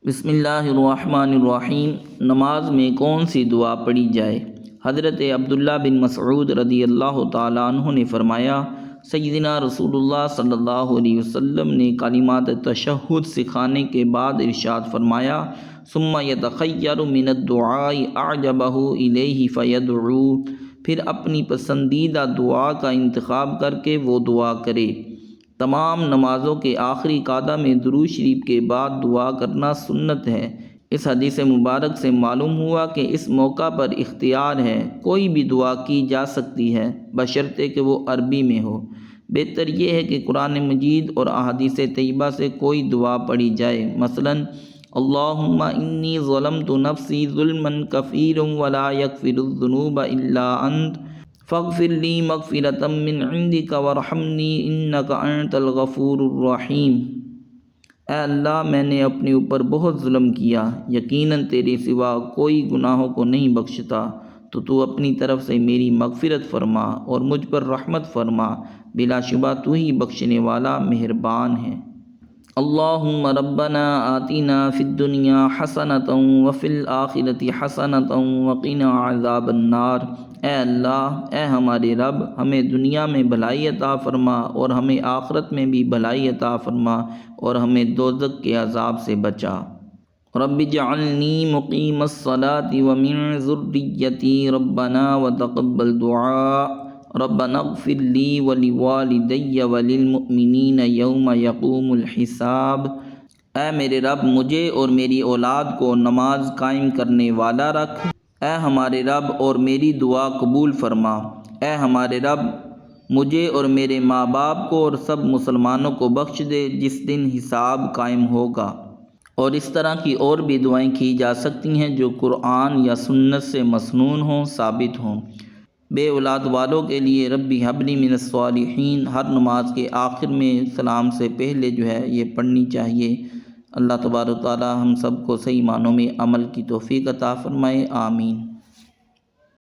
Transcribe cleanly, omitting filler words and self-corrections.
بسم اللہ الرحمن الرحیم۔ نماز میں کون سی دعا پڑھی جائے؟ حضرت عبداللہ بن مسعود رضی اللہ تعالیٰ عنہ نے فرمایا، سیدنا رسول اللہ صلی اللہ علیہ وسلم نے کلمات تشہد سکھانے کے بعد ارشاد فرمایا، ثم یتخیر من الدعاء اعجبہ الیہ فیدعو، پھر اپنی پسندیدہ دعا کا انتخاب کر کے وہ دعا کرے۔ تمام نمازوں کے آخری قعدہ میں درود شریف کے بعد دعا کرنا سنت ہے۔ اس حدیث مبارک سے معلوم ہوا کہ اس موقع پر اختیار ہے، کوئی بھی دعا کی جا سکتی ہے بشرطے کہ وہ عربی میں ہو۔ بہتر یہ ہے کہ قرآن مجید اور احادیث طیبہ سے کوئی دعا پڑھی جائے، مثلاً اللہم انی ظلمت نفسی ظلما کثیرا ولا یغفر الذنوب الا انت فاغفر لی مغفرۃ من عندک وارحمنی انک انت الغفور الرحیم۔ اے اللہ، میں نے اپنے اوپر بہت ظلم کیا، یقیناً تیرے سوا کوئی گناہوں کو نہیں بخشتا، تو اپنی طرف سے میری مغفرت فرما اور مجھ پر رحمت فرما، بلا شبہ تو ہی بخشنے والا مہربان ہے۔ اللہم ربنا آتنا فی الدنیا حسنۃ وفی الآخرۃ حسنۃ وقنا عذاب النار۔ اے اللہ، اے ہمارے رب، ہمیں دنیا میں بھلائی عطا فرما اور ہمیں آخرت میں بھی بھلائی عطا فرما اور ہمیں دوزخ کے عذاب سے بچا۔ رب اجعلنی مقیم الصلاۃ ومن ذریتی ربنا وتقبل دعاء ربنا اغفر لی ولوالدی وللمؤمنین یوم یقوم الحساب۔ اے میرے رب، مجھے اور میری اولاد کو نماز قائم کرنے والا رکھ۔ اے ہمارے رب، اور میری دعا قبول فرما۔ اے ہمارے رب، مجھے اور میرے ماں باپ کو اور سب مسلمانوں کو بخش دے جس دن حساب قائم ہوگا۔ اور اس طرح کی اور بھی دعائیں کی جا سکتی ہیں جو قرآن یا سنت سے مسنون ہوں، ثابت ہوں۔ بے اولاد والوں کے لیے ربی حب لی من الصالحین ہر نماز کے آخر میں سلام سے پہلے یہ پڑھنی چاہیے۔ اللہ تبارک و تعالی ہم سب کو صحیح معنوں میں عمل کی توفیق عطا فرمائے، آمین۔